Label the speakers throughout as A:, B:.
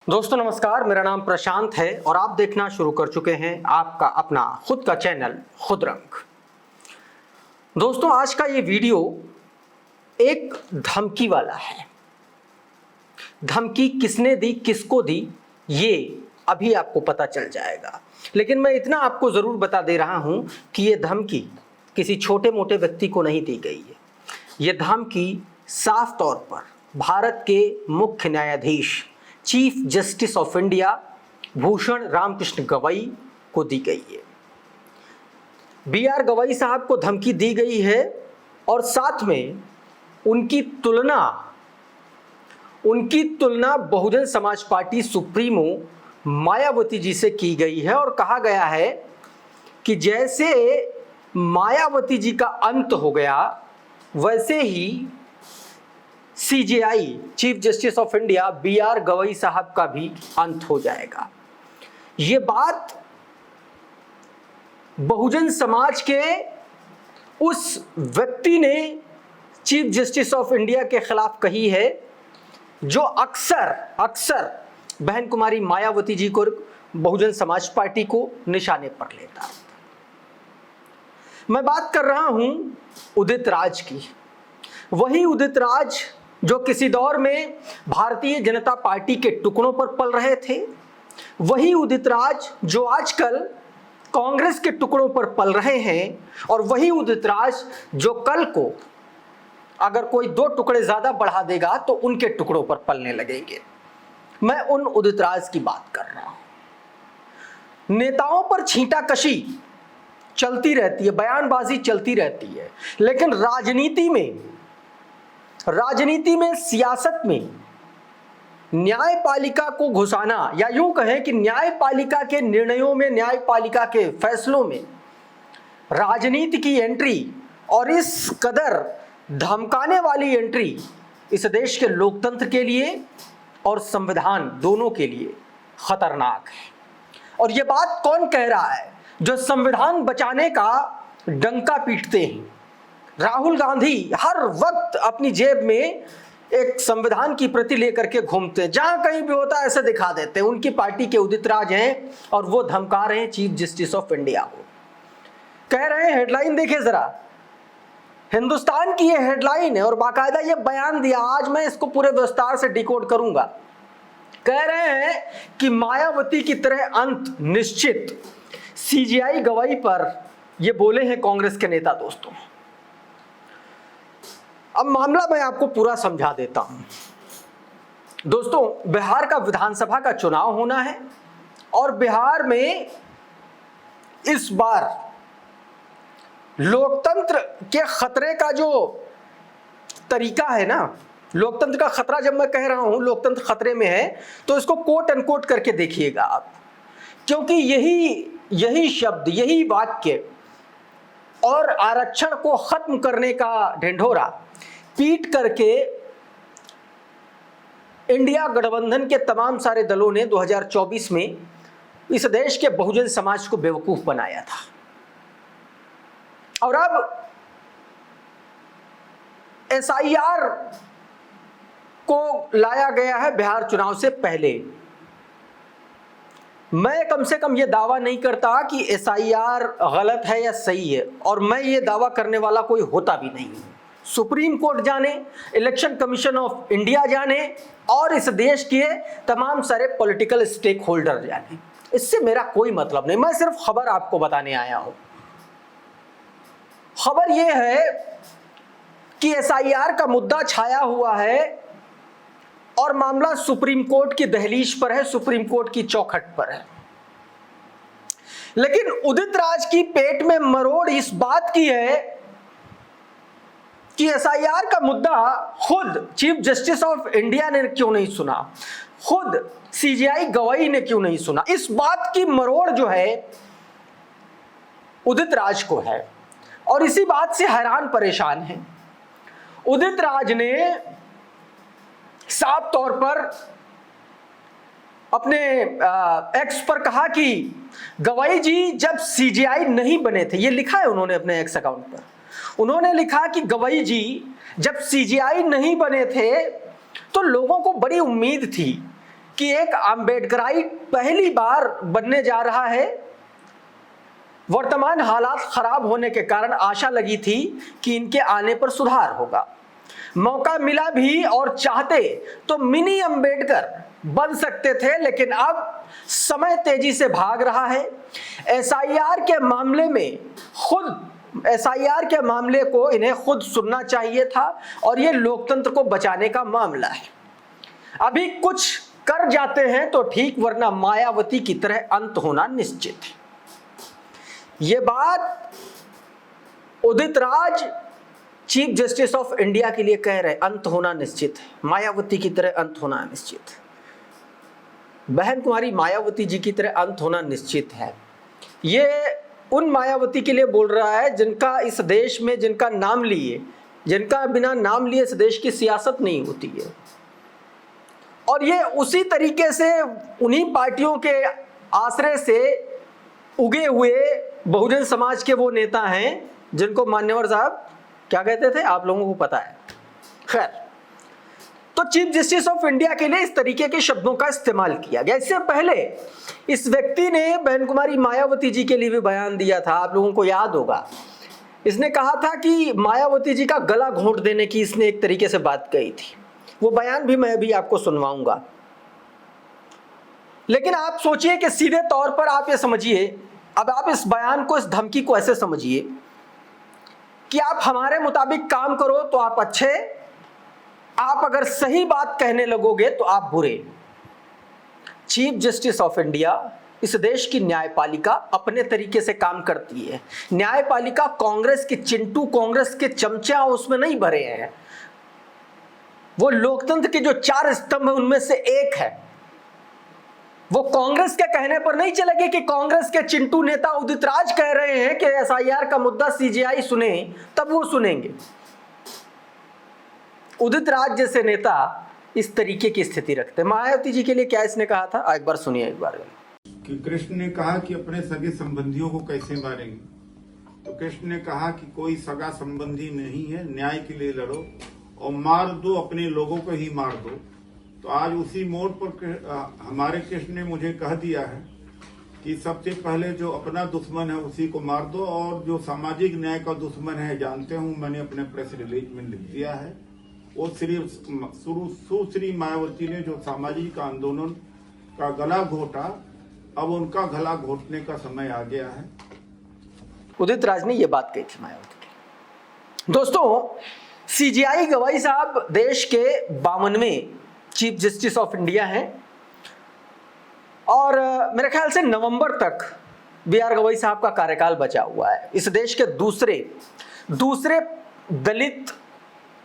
A: दोस्तों नमस्कार, मेरा नाम प्रशांत है और आप देखना शुरू कर चुके हैं आपका अपना खुद का चैनल खुद रंग। दोस्तों आज का ये वीडियो एक धमकी वाला है। धमकी किसने दी, किसको दी, ये अभी आपको पता चल जाएगा, लेकिन मैं इतना आपको ज़रूर बता दे रहा हूं कि ये धमकी किसी छोटे मोटे व्यक्ति को नहीं दी गई है। ये धमकी साफ तौर पर भारत के मुख्य न्यायाधीश chief justice of India Bhushan Ramkrishna Gavai को दी गई है। BR गवई साहब को धमकी दी गई है और साथ में उनकी तुलना बहुजन समाज पार्टी सुप्रीमो मायावती जी से की गई है और कहा गया है कि जैसे मायावती जी का अंत हो गया वैसे ही CJI chief justice of India BR Gavai साहब का भी अंत हो जाएगा। ये बात बहुजन समाज के उस व्यक्ति ने चीफ जस्टिस ऑफ इंडिया के खिलाफ कही है जो अक्सर बहन कुमारी मायावती जी को बहुजन समाज पार्टी को निशाने पर लेता है। मैं बात कर रहा हूं उदित राज की। वही उदित राज जो किसी दौर में भारतीय जनता पार्टी के टुकड़ों पर पल रहे थे, वही उदित राज जो आजकल कांग्रेस के टुकड़ों पर पल रहे हैं, और वही उदित राज जो कल को अगर कोई 2 टुकड़े ज्यादा बढ़ा देगा तो उनके टुकड़ों पर पलने लगेंगे। मैं उन उदित राज की बात कर रहा हूं। नेताओं पर छींटाकशी चलती रहती है, बयानबाजी चलती रहती है, लेकिन राजनीति में सियासत में न्यायपालिका को घुसाना, या यूं कहें कि न्यायपालिका के निर्णयों में, न्यायपालिका के फैसलों में राजनीति की एंट्री, और इस कदर धमकाने वाली एंट्री इस देश के लोकतंत्र के लिए और संविधान दोनों के लिए खतरनाक है। और यह बात कौन कह रहा है? जो संविधान बचाने का डंका पीटते हैं। राहुल गांधी हर वक्त अपनी जेब में एक संविधान की प्रति लेकर के घूमते हैं, जहां कहीं भी होता है ऐसे दिखा देते हैं। उनकी पार्टी के उदित राज हैं और वो धमका रहे हैं चीफ जस्टिस ऑफ इंडिया को। कह रहे हैं, हेडलाइन देखे जरा, हिंदुस्तान की ये हेडलाइन है और बाकायदा ये बयान दिया। आज मैं इसको पूरे विस्तार से डिकोड करूंगा। कह रहे हैं कि मायावती की तरह अंत निश्चित। CJI गवई पर ये बोले हैं कांग्रेस के नेता। दोस्तों अब मामला मैं आपको पूरा समझा देता हूं। दोस्तों बिहार का विधानसभा का चुनाव होना है और बिहार में इस बार लोकतंत्र के खतरे का जो तरीका है ना, लोकतंत्र का खतरा, जब मैं कह रहा हूं लोकतंत्र खतरे में है तो इसको कोट अनकोट करके देखिएगा आप, क्योंकि यही शब्द, यही वाक्य और आरक्षण को खत्म करने का ढिंढोरा पीट करके इंडिया गठबंधन के तमाम सारे दलों ने 2024 में इस देश के बहुजन समाज को बेवकूफ बनाया था। और अब SIR को लाया गया है बिहार चुनाव से पहले। मैं कम से कम यह दावा नहीं करता कि SIR गलत है या सही है, और मैं ये दावा करने वाला कोई होता भी नहीं। सुप्रीम कोर्ट जाने, इलेक्शन कमीशन ऑफ इंडिया जाने और इस देश के तमाम सारे पॉलिटिकल स्टेक होल्डर जाने, इससे मेरा कोई मतलब नहीं। मैं सिर्फ खबर आपको बताने आया हूं। खबर यह है कि SIR का मुद्दा छाया हुआ है और मामला सुप्रीम कोर्ट की दहलीज पर है, सुप्रीम कोर्ट की चौखट पर है। लेकिन उदित राज की पेट में मरोड़ इस बात की है कि SIR का मुद्दा खुद चीफ जस्टिस ऑफ इंडिया ने क्यों नहीं सुना, खुद CJI गवई ने क्यों नहीं सुना। इस बात की मरोड़ जो है उदित राज को है और इसी बात से हैरान परेशान है। उदित राज ने साफ तौर पर अपने एक्स पर कहा कि गवई जी जब CJI नहीं बने थे, ये लिखा है उन्होंने अपने एक्स अकाउंट पर। उन्होंने लिखा कि गवई जी जब CJI नहीं बने थे तो लोगों को बड़ी उम्मीद थी कि एक अम्बेडकराइट पहली बार बनने जा रहा है। वर्तमान हालात खराब होने के कारण आशा लगी थी कि इनके आने पर सुधार होगा। मौका मिला भी और चाहते तो मिनी अम्बेडकर बन सकते थे, लेकिन अब समय तेजी से भाग रहा है। एसआईआर के मामले को इन्हें खुद सुनना चाहिए था और ये लोकतंत्र को बचाने का मामला है। अभी कुछ कर जाते हैं तो ठीक, वरना मायावती की तरह अंत होना निश्चित है। ये बात Udit Raj chief justice of India के लिए कह रहे, अंत होना निश्चित है, मायावती की तरह अंत होना निश्चित है। बहन कुमारी मायावती जी की तरह अंत होना निश्चित है। ये उन मायावती के लिए बोल रहा है जिनका इस देश में, जिनका नाम लिए, जिनका बिना नाम लिए इस देश की सियासत नहीं होती है। और ये उसी तरीके से उन्हीं पार्टियों के आश्रय से उगे हुए बहुजन समाज के वो नेता हैं जिनको मान्यवर साहब क्या कहते थे, आप लोगों को पता है। खैर, तो चीफ जस्टिस ऑफ इंडिया के लिए इस तरीके के शब्दों का इस्तेमाल किया गया। इससे पहले इस व्यक्ति ने बहन कुमारी मायावती जी के लिए भी बयान दिया था, आप लोगों को याद होगा। इसने कहा था कि मायावती जी का गला घोंट देने की इसने एक तरीके से बात कही थी। वो बयान भी मैं भी आपको सुनवाऊंगा। लेकिन आप सोचिए कि सीधे तौर पर आप ये समझिए, अब आप इस बयान को, इस धमकी को ऐसे समझिए कि आप हमारे मुताबिक काम करो तो आप अच्छे, आप अगर सही बात कहने लगोगे तो आप बुरे। चीफ जस्टिस ऑफ इंडिया, इस देश की न्यायपालिका अपने तरीके से काम करती है। न्यायपालिका कांग्रेस के चिंटू, कांग्रेस के चमचा उसमें नहीं भरे हैं। वो लोकतंत्र के जो 4 स्तंभ है उनमें से एक है। वो कांग्रेस के कहने पर नहीं चलेगी कि कांग्रेस के चिंटू नेता उदित राज कह रहे हैं कि एसआईआर का मुद्दा सीजीआई सुने, तब वो सुनेंगे। उदित राज जैसे नेता इस तरीके की स्थिति रखते। मायावती जी के लिए क्या इसने कहा था, एक बार सुनिए। एक बार
B: कि कृष्ण ने कहा कि अपने सगे संबंधियों को कैसे मारेंगे, तो कृष्ण ने कहा कि कोई सगा संबंधी नहीं है, न्याय के लिए लड़ो और मार दो, अपने लोगों को ही मार दो। तो आज उसी मोड़ पर हमारे कृष्ण ने मुझे कह दिया है कि सबसे पहले जो अपना दुश्मन है उसी को मार दो, और जो सामाजिक न्याय का दुश्मन है जानते हूं, मैंने अपने प्रेस रिलीज में लिख दिया है। वो सुश्री मायावती ने जो सामाजिक आंदोलन का गला घोटा, अब उनका गला घोटने का समय आ गया है।
A: उदित राज ने ये बात कही थी मायावती की। दोस्तों, सीजीआई गवाई साहब देश के 52वें चीफ जस्टिस ऑफ इंडिया हैं और मेरे ख्याल से नवंबर तक बीआर गवाई साहब का कार्यकाल बचा हुआ है। इस देश के दूसरे दलित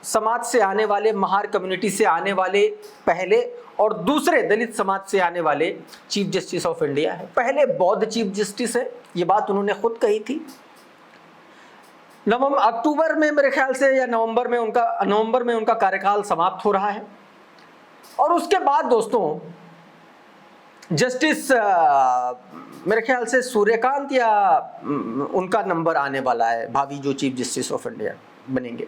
A: समाज से आने वाले, महार कम्युनिटी से आने वाले पहले और दूसरे दलित समाज से आने वाले चीफ जस्टिस ऑफ इंडिया है। पहले बौद्ध चीफ जस्टिस है, ये बात उन्होंने खुद कही थी। अक्टूबर में मेरे ख्याल से या नवंबर में उनका कार्यकाल समाप्त हो रहा है। और उसके बाद दोस्तों जस्टिस मेरे ख्याल से सूर्यकांत या उनका नंबर आने वाला है, भावी जो चीफ जस्टिस ऑफ इंडिया बनेंगे।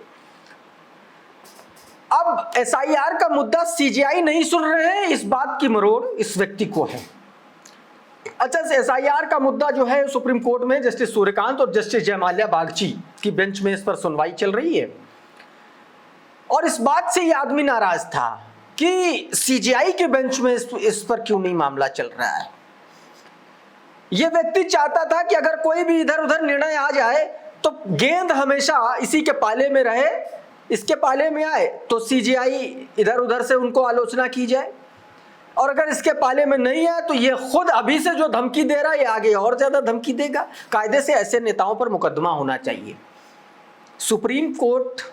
A: अब एसआईआर का मुद्दा सीजीआई नहीं सुन रहे हैं, इस बात की मरोड़ इस व्यक्ति को है। अच्छा, एसआईआर का मुद्दा जो है सुप्रीम कोर्ट में जस्टिस सूर्यकांत और जस्टिस जयमाल्या बागची की बेंच में इस पर सुनवाई चल रही है। और इस बात से ये आदमी नाराज था कि सीजीआई के बेंच में इस पर क्यों नहीं मामला चल रहा है। यह व्यक्ति चाहता था कि अगर कोई भी इधर उधर निर्णय आ जाए तो गेंद हमेशा इसी के पाले में रहे, इसके पाले में आए तो सीजीआई इधर उधर से उनको आलोचना की जाए, और अगर इसके पाले में नहीं आए तो ये खुद अभी से जो धमकी दे रहा है ये आगे और ज्यादा धमकी देगा। कायदे से ऐसे नेताओं पर मुकदमा होना चाहिए। सुप्रीम कोर्ट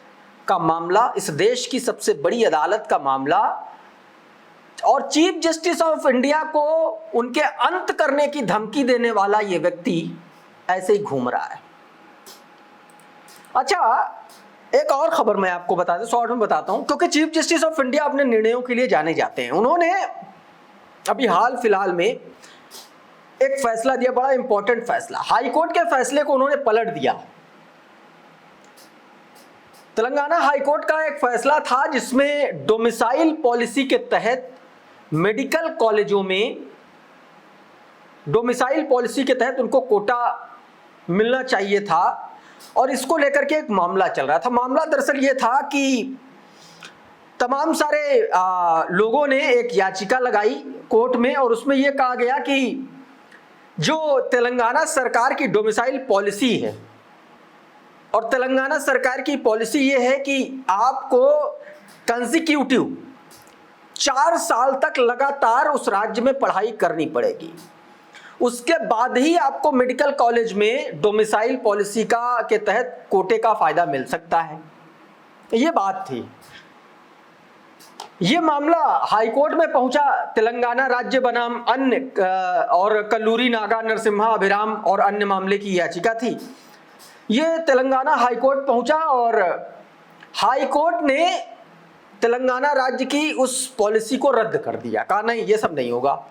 A: का मामला, इस देश की सबसे बड़ी अदालत का मामला, और चीफ जस्टिस ऑफ इंडिया को उनके अंत करने की धमकी देने वाला ये व्यक्ति ऐसे ही घूम रहा है। अच्छा, एक और खबर मैं आपको बता दूं, शॉर्ट में बताता हूं, क्योंकि चीफ जस्टिस ऑफ इंडिया अपने निर्णयों के लिए जाने जाते हैं। उन्होंने अभी हाल फिलहाल में एक फैसला दिया, बड़ा इंपॉर्टेंट फैसला। हाई कोर्ट के फैसले को उन्होंने पलट दिया। तेलंगाना हाई कोर्ट का एक फैसला था जिसमें डोमिसाइल पॉलिसी के तहत मेडिकल कॉलेजों में डोमिसाइल पॉलिसी के तहत उनको कोटा मिलना चाहिए था और इसको लेकर के एक मामला चल रहा था। मामला दरअसल ये था कि तमाम सारे लोगों ने एक याचिका लगाई कोर्ट में और उसमें यह कहा गया कि जो तेलंगाना सरकार की डोमिसाइल पॉलिसी है और तेलंगाना सरकार की पॉलिसी ये है कि आपको कंसेक्यूटिव 4 साल तक लगातार उस राज्य में पढ़ाई करनी पड़ेगी, उसके बाद ही आपको मेडिकल कॉलेज में डोमिसाइल पॉलिसी के तहत कोटे का फायदा मिल सकता है। ये बात थी। ये मामला हाईकोर्ट में पहुंचा। तेलंगाना राज्य बनाम अन्य और कल्लूरी नागा नरसिम्हा अभिराम और अन्य मामले की याचिका थी। ये तेलंगाना हाईकोर्ट पहुंचा और हाईकोर्ट ने तेलंगाना राज्य की उस पॉलिसी को रद्द कर दिया, कहा नहीं ये सब नहीं होगा।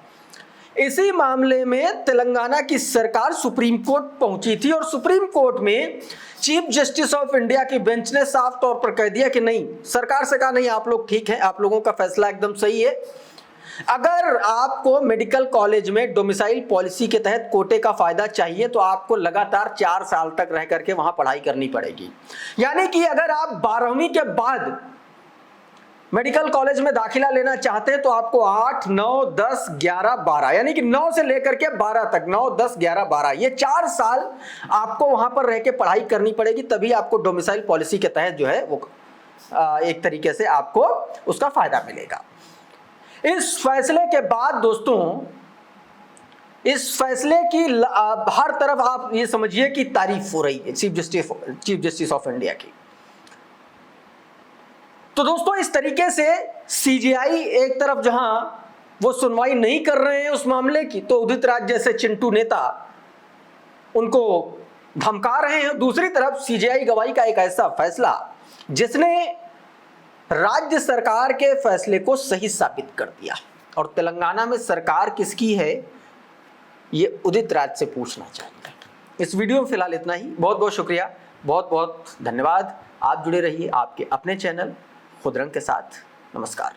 A: इसी मामले में तेलंगाना की सरकार सुप्रीम कोर्ट पहुंची थी और सुप्रीम कोर्ट में चीफ जस्टिस ऑफ इंडिया की बेंच ने साफ तौर पर कह दिया कि नहीं, सरकार से कहा नहीं आप लोग ठीक हैं, आप लोगों का फैसला एकदम सही है। अगर आपको मेडिकल कॉलेज में डोमिसाइल पॉलिसी के तहत कोटे का फायदा चाहिए तो आपको लगातार 4 साल तक रह करके वहां पढ़ाई करनी पड़ेगी। यानी कि अगर आप 12वीं के बाद मेडिकल कॉलेज में दाखिला लेना चाहते हैं तो आपको 8, 9, 10, 11, 12 यानी कि 9 से लेकर के 12 तक, 9, 10, 11, 12 ये 4 साल आपको वहां पर रह के पढ़ाई करनी पड़ेगी, तभी आपको डोमिसाइल पॉलिसी के तहत जो है वो एक तरीके से आपको उसका फायदा मिलेगा। इस फैसले के बाद दोस्तों, इस फैसले की हर तरफ आप ये समझिए कि तारीफ हो रही है चीफ जस्टिस ऑफ इंडिया की। तो दोस्तों इस तरीके से सीजीआई एक तरफ जहां वो सुनवाई नहीं कर रहे हैं उस मामले की, तो उदित राज जैसे चिंटू नेता उनको धमका रहे हैं। दूसरी तरफ सीजीआई गवाही का एक ऐसा फैसला जिसने राज्य सरकार के फैसले को सही साबित कर दिया। और तेलंगाना में सरकार किसकी है ये उदित राज से पूछना चाहिए। इस वीडियो में फिलहाल इतना ही। बहुत बहुत शुक्रिया, बहुत बहुत धन्यवाद। आप जुड़े रहिए आपके अपने चैनल खुदरंग के साथ। नमस्कार।